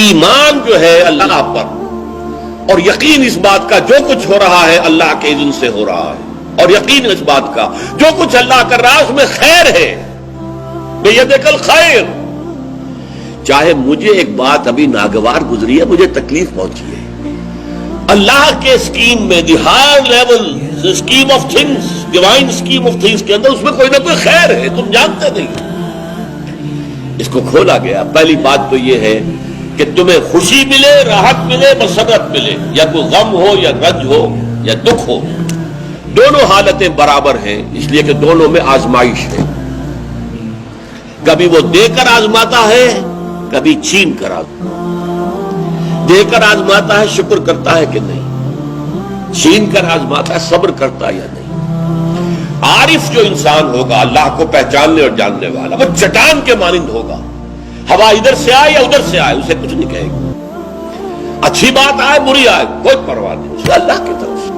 ایمان جو ہے اللہ پر اور یقین اس بات کا جو کچھ ہو رہا ہے اللہ کے اذن سے ہو رہا ہے، اور یقین اس بات کا جو کچھ اللہ کر رہا ہے اس میں خیر ہے، بیدک الخیر۔ چاہے مجھے ایک بات ابھی ناگوار گزری ہے، مجھے تکلیف پہنچی ہے، اللہ کے اسکیم میں the higher level scheme of things, divine scheme of things کے اندر اس میں کوئی نہ کوئی خیر ہے، تم جانتے نہیں۔ اس کو کھولا گیا۔ پہلی بات تو یہ ہے کہ تمہیں خوشی ملے، راحت ملے، مسرت ملے، یا کوئی غم ہو یا رنج ہو یا دکھ ہو، دونوں حالتیں برابر ہیں، اس لیے کہ دونوں میں آزمائش ہے۔ کبھی وہ دے کر آزماتا ہے، کبھی چھین کر آزماتا ہے۔ دے کر آزماتا ہے، شکر کرتا ہے کہ نہیں، چھین کر آزماتا ہے، صبر کرتا ہے یا نہیں۔ عارف جو انسان ہوگا، اللہ کو پہچاننے اور جاننے والا، وہ چٹان کے مانند ہوگا، ہوا ادھر سے آئے یا ادھر سے آئے اسے کچھ نہیں کہے گا، اچھی بات آئے بری آئے کوئی پرواہ نہیں، اسے اللہ کی طرف سے۔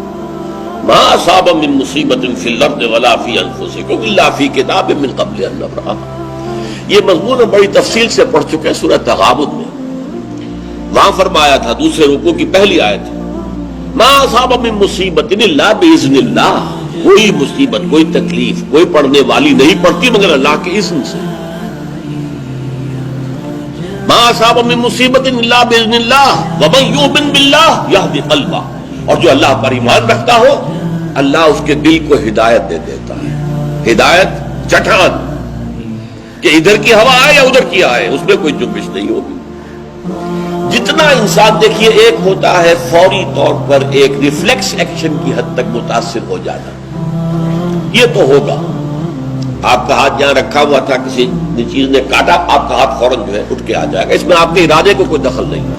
ما اصاب من مصیبت فی الارض ولا فی انفسکم الا فی کتاب من قبل ان نبرأها۔ یہ مضمون ہم بڑی تفصیل سے پڑھ چکے ہیں سورۃ تغابن میں۔ وہاں فرمایا تھا دوسرے رکوع کی پہلی آیت، ما اصاب من مصیبت الا باذن اللہ، کوئی مصیبت، کوئی تکلیف، کوئی پڑھنے والی نہیں پڑتی مگر اللہ کے اذن سے۔ ما اصاب من مصیبت الا باذن اللہ ومن یؤمن باللہ یہدی قلبہ، اور جو اللہ پر ایمان رکھتا ہو اللہ اس کے دل کو ہدایت دے دیتا ہے۔ ہدایت چٹان کہ ادھر کی ہوا آئے یا ادھر کی آئے اس میں کوئی جنبش نہیں ہوگی۔ جتنا انسان دیکھیے، ایک ہوتا ہے فوری طور پر ایک ریفلیکس ایکشن کی حد تک متاثر ہو جانا، یہ تو ہوگا۔ آپ کا ہاتھ جہاں رکھا ہوا تھا، کسی چیز نے کاٹا، آپ کا ہاتھ فوراً جو ہے اٹھ کے آ جائے گا، اس میں آپ کے ارادے کو کوئی دخل نہیں ہے،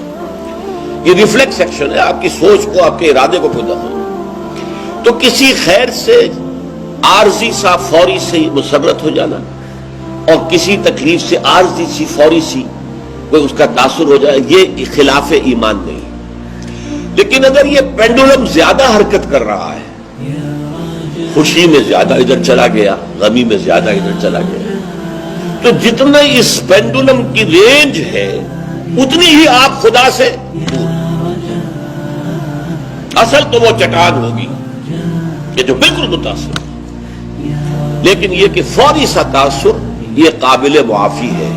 یہ ریفلیکس ایکشن ہے، آپ کی سوچ کو، آپ کے ارادے کو کوئی دخل نہیں۔ تو کسی خیر سے عارضی سا فوری سے مسرت ہو جانا، اور کسی تکلیف سے عارضی سی فوری سی کوئی اس کا تاثر ہو جائے، یہ خلاف ایمان نہیں۔ لیکن اگر یہ پینڈولم زیادہ حرکت کر رہا ہے، خوشی میں زیادہ ادھر چلا گیا، غمی میں زیادہ ادھر چلا گیا، تو جتنا اس پینڈولم کی رینج ہے اتنی ہی آپ خدا سے دور۔ اصل تو وہ چٹان ہوگی کہ جو بالکل متاثر، لیکن یہ کہ فوری سا تاثر یہ قابل معافی ہے،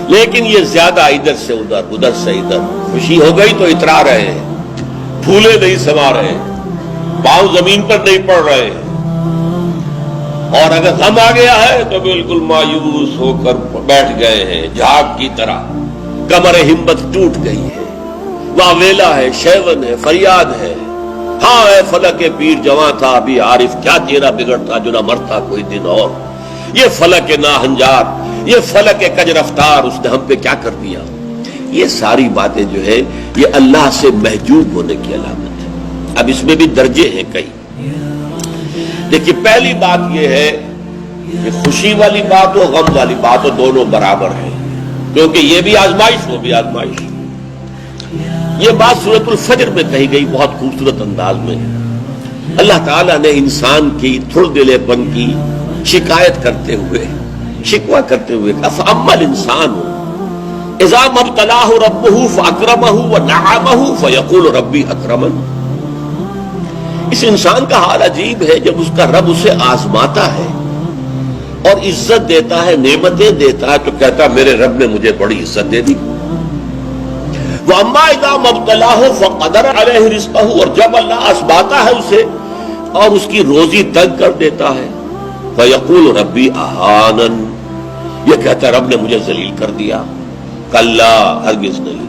لیکن یہ زیادہ ادھر سے ادھر، ادھر سے ادھر، خوشی ہو گئی تو اترا رہے ہیں، پھولے نہیں سما رہے، پاؤں زمین پر نہیں پڑ رہے، اور اگر غم آ گیا ہے تو بالکل مایوس ہو کر بیٹھ گئے ہیں جھاگ کی طرح، کمر ہمت ٹوٹ گئی ہے، واویلا ہے، شیون ہے، فریاد ہے، ہاں اے فلک پیر جواں تھا ابھی عارف، کیا تیرا بگڑتا جو نہ مرتا کوئی دن اور، یہ فلک ناہنجار، یہ فلک کج رفتار، اس نے ہم پہ کیا کر دیا۔ یہ ساری باتیں جو ہے یہ اللہ سے محجوب ہونے کی علامت ہے۔ اب اس میں بھی درجے ہیں کئی۔ دیکھیے پہلی بات یہ ہے کہ خوشی والی بات ہو، غم والی بات ہو، دونوں برابر ہیں، کیونکہ یہ بھی آزمائش، وہ بھی آزمائش۔ یہ بات سورۃ الفجر میں کہی گئی بہت خوبصورت انداز میں۔ اللہ تعالیٰ نے انسان کی تھڑ دلے پن کی شکایت کرتے ہوئے، شکوہ کرتے ہوئے کہا فَأَمَّا الْإِنسَانُ إِذَا مَا ابْتَلَاهُ رَبُّهُ فَأَكْرَمَهُ وَنَعَمَهُ فَيَقُولُ رَبِّي أَكْرَمَنِ۔ اس انسان کا حال عجیب ہے، جب اس کا رب اسے آزماتا ہے اور عزت دیتا ہے، نعمتیں دیتا ہے، تو کہتا ہے میرے رب نے مجھے بڑی عزت دے دی۔ وَأَمَّا إِذَا مَا ابْتَلَاهُ فَقَدَرَ عَلَيْهِ رِزْقَهُ، اور جب اللہ آزماتا ہے اسے اور اس کی روزی تنگ کر دیتا ہے، فَيَقُولُ رَبِّي أَهَانَنِ، یہ کہتا ہے رب نے مجھے ذلیل کر دیا۔ کلا، ہرگز نہیں۔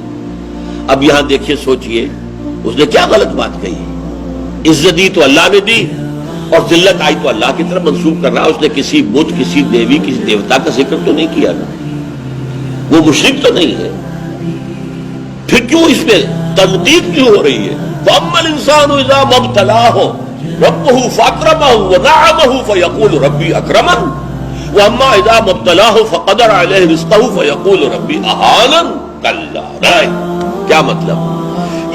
اب یہاں دیکھیے، سوچئے اس نے کیا غلط بات کہی۔ عزت دی تو اللہ نے دی، اور ذلت آئی تو اللہ کی طرف منسوب کر رہا۔ اس نے کسی بت، کسی دیوی، کسی دیوتا کا ذکر تو نہیں کیا نا، وہ مشرک تو نہیں ہے، پھر کیوں اس میں تنقید کیوں ہو رہی ہے؟ فَأَمَّا الْإِنسَانُ إِذَا مَا ابْتَلَاهُ رَبُّهُ فَأَكْرَمَهُ وَنَعَمَهُ فَيَقُولُ رَبِّي أَكْرَمَنِ وَأَمَّا إِذَا مَا ابْتَلَاهُ فَقَدَرَ عَلَيْهِ رِزْقَهُ فَيَقُولُ رَبِّي أَهَانَنِ۔ کلا، کیا مطلب؟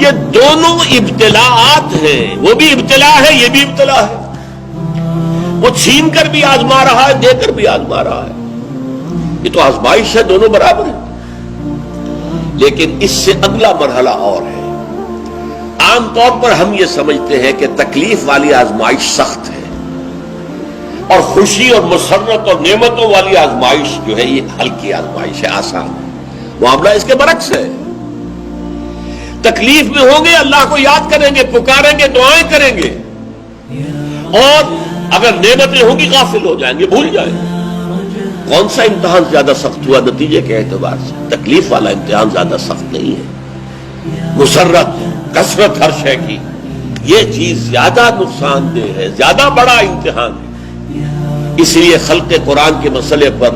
یہ دونوں ابتلاءات ہیں، وہ بھی ابتلا ہے، یہ بھی ابتلا ہے۔ وہ چھین کر بھی آزما رہا ہے، دے کر بھی آزما رہا ہے، یہ تو آزمائش ہے، دونوں برابر ہیں۔ لیکن اس سے اگلا مرحلہ اور ہے. عام طور پر ہم یہ سمجھتے ہیں کہ تکلیف والی آزمائش سخت ہے اور خوشی اور مسرت اور نعمتوں والی آزمائش جو ہے یہ ہلکی آزمائش ہے، آسان ہے. معاملہ اس کے برعکس ہے. تکلیف میں ہوں گے اللہ کو یاد کریں گے، پکاریں گے، دعائیں کریں گے، اور اگر نعمتیں ہوں گی غافل ہو جائیں گے، بھول جائیں گے. کون سا امتحان زیادہ سخت ہوا نتیجے کے اعتبار سے؟ تکلیف والا امتحان زیادہ سخت نہیں ہے. مسرت، کثرت ہر شے کی، یہ چیز زیادہ نقصان دہ ہے، زیادہ بڑا امتحان ہے. اس لیے خلق قرآن کے مسئلے پر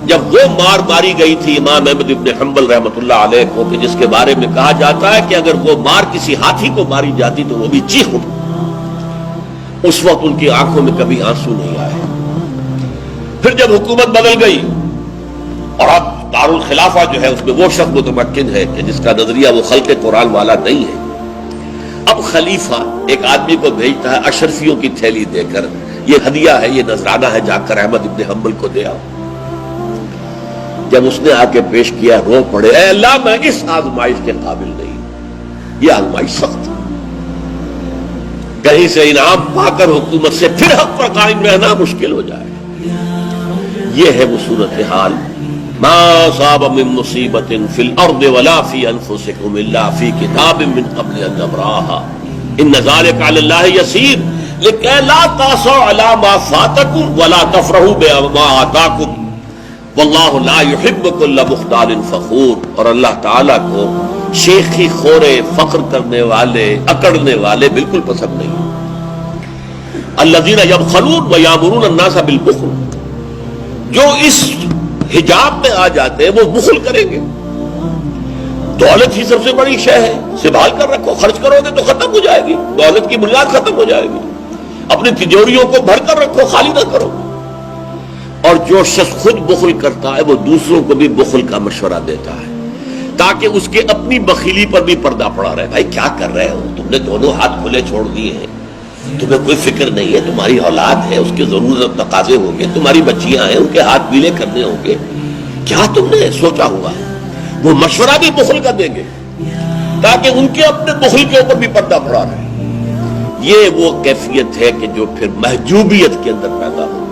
جب وہ مار ماری گئی تھی امام احمد ابن حنبل رحمۃ اللہ علیہ کو، کہ جس کے بارے میں کہا جاتا ہے کہ اگر وہ مار کسی ہاتھی کو ماری جاتی تو وہ بھی چیخ اٹھتی، اس وقت ان کی آنکھوں میں کبھی آنسو نہیں آئے. پھر جب حکومت بدل گئی اور اب دارالخلافہ جو ہے اس میں وہ شخص متمکن ہے کہ جس کا نظریہ وہ خلق قرآن والا نہیں ہے، اب خلیفہ ایک آدمی کو بھیجتا ہے اشرفیوں کی تھیلی دے کر، یہ ہدیہ ہے، یہ نذرانہ ہے، جا کر احمد ابن حنبل کو دے آؤ. جب اس نے آ کے پیش کیا، رو پڑے، اے اللہ میں اس آزمائش کے قابل نہیں، یہ آزمائش سخت ہے. کہیں سے انعام پا کر حکومت سے پھر حق پر قائم رہنا مشکل ہو جائے. یہ ہے وہ صورتحال. ما اصاب من مصیبت فی الارض ولا فی انفسکم الا فی کتاب من قبل ان نبرأها ان ذلک علی اللہ یسیر لکہ لا تأسوا علی ما فاتکم ولا تفرحوا بما آتاکم واللہ لا يحب كل مختال فخور. اور اللہ تعالیٰ کو شیخی خورے، فخر کرنے والے، اکڑنے والے بالکل پسند نہیں. الذین یبخلون ویامرون الناس بالبخل، جو اس حجاب میں آ جاتے ہیں وہ بخل کریں گے. دولت ہی سب سے بڑی شے ہے، سنبھال کر رکھو، خرچ کرو گے تو ختم ہو جائے گی، دولت کی بنیاد ختم ہو جائے گی. اپنی تجوریوں کو بھر کر رکھو، خالی نہ کرو. اور جو شخص خود بخل کرتا ہے وہ دوسروں کو بھی بخل کا مشورہ دیتا ہے تاکہ اس کے اپنی بخیلی پر بھی پردہ پڑا رہے. بھائی کیا کر رہے ہو تم نے؟ دونوں ہاتھ کھلے چھوڑ دیے ہیں، تمہیں کوئی فکر نہیں ہے، تمہاری اولاد ہے، اس کے ضرورت تقاضے ہوں گے، تمہاری بچیاں ہیں، ان کے ہاتھ پیلے کرنے ہوں گے، کیا تم نے سوچا ہوا؟ وہ مشورہ بھی بخل کا دیں گے تاکہ ان کے اپنے بخل کے اوپر بھی پردہ پڑا رہے. یہ وہ کیفیت ہے کہ جو پھر محجوبیت کے اندر پیدا ہو.